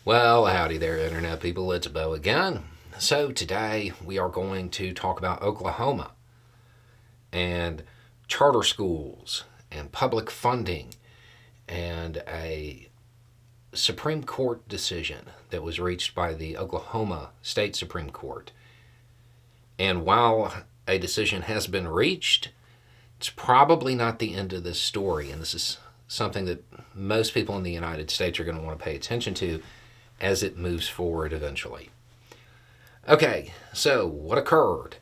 Well, howdy there, Internet people. It's Bo again. So, today we are going to talk about Oklahoma and charter schools and public funding and a Supreme Court decision that was reached by the Oklahoma State Supreme Court. And while a decision has been reached, it's probably not the end of this story. And this is something that most people in the United States are going to want to pay attention to as it moves forward eventually. Okay, so what occurred?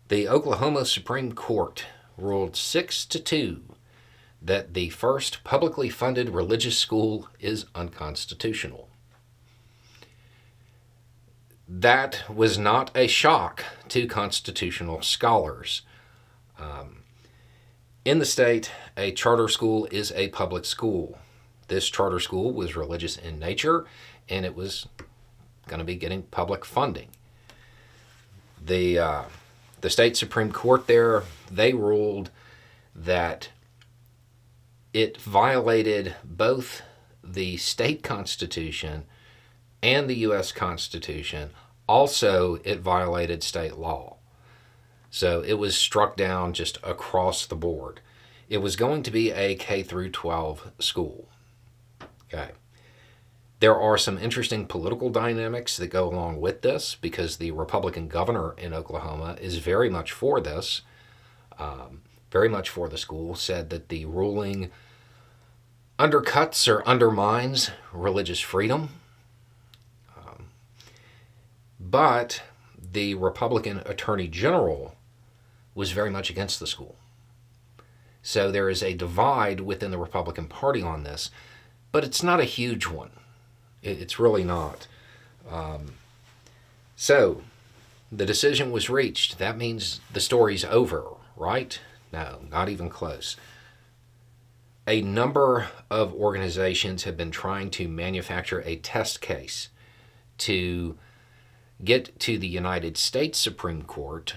The Oklahoma Supreme Court ruled 6-2 that the first publicly funded religious school is unconstitutional. That was not a shock to constitutional scholars. In the state, a charter school is a public school. This charter school was religious in nature, and it was going to be getting public funding. The state Supreme Court there, they ruled that it violated both the state constitution and the U.S. Constitution. Also, it violated state law. So it was struck down just across the board. It was going to be a K through 12 school. Okay. There are some interesting political dynamics that go along with this because the Republican governor in Oklahoma is very much for this, very much for the school, said that the ruling undercuts or undermines religious freedom. But the Republican Attorney General was very much against the school. So there is a divide within the Republican Party on this, but it's not a huge one. It's really not. So the decision was reached. That means the story's over, right? No, not even close. A number of organizations have been trying to manufacture a test case to get to the United States Supreme Court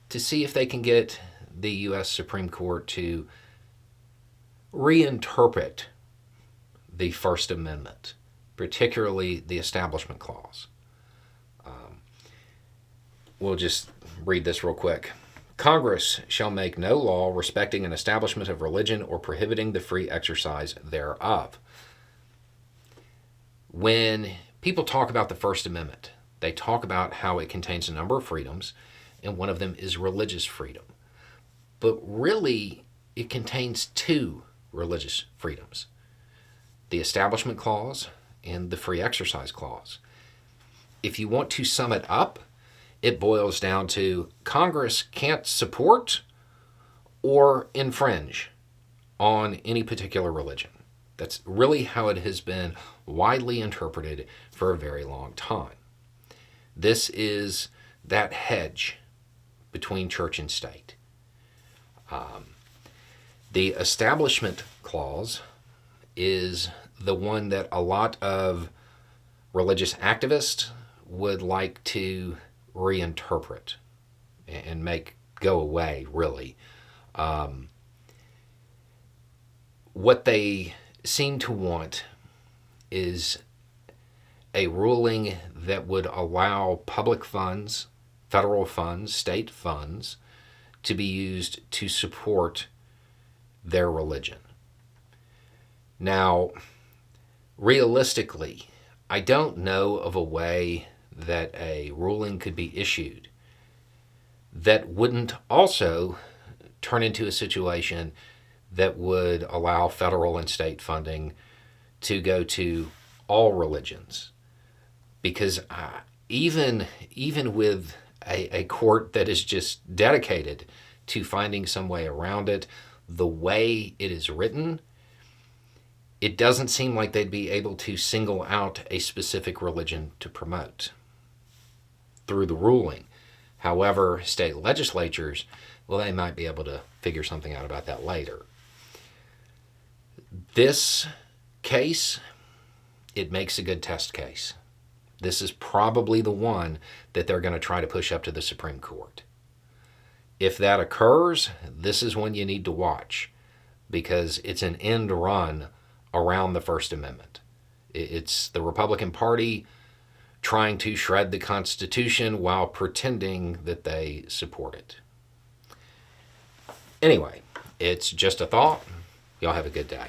to see if they can get the U.S. Supreme Court to reinterpret the First Amendment, particularly the Establishment Clause. We'll just read this real quick. Congress shall make no law respecting an establishment of religion or prohibiting the free exercise thereof. When people talk about the First Amendment, they talk about how it contains a number of freedoms, and one of them is religious freedom. But really, it contains two religious freedoms: the Establishment Clause and the Free Exercise Clause. If you want to sum it up, it boils down to Congress can't support or infringe on any particular religion. That's really how it has been widely interpreted for a very long time. This is that hedge between church and state. The Establishment Clause is the one that a lot of religious activists would like to reinterpret and make go away, really. What they seem to want is a ruling that would allow public funds, federal funds, state funds, to be used to support their religion. Now, realistically, I don't know of a way that a ruling could be issued that wouldn't also turn into a situation that would allow federal and state funding to go to all religions. Because even with a court that is just dedicated to finding some way around it, the way it is written, it doesn't seem like they'd be able to single out a specific religion to promote through the ruling. However, state legislatures, well, they might be able to figure something out about that later. This case, it makes a good test case. This is probably the one that they're going to try to push up to the Supreme Court. If that occurs, this is one you need to watch because it's an end run around the First Amendment. It's the Republican Party trying to shred the Constitution while pretending that they support it. Anyway, it's just a thought. Y'all have a good day.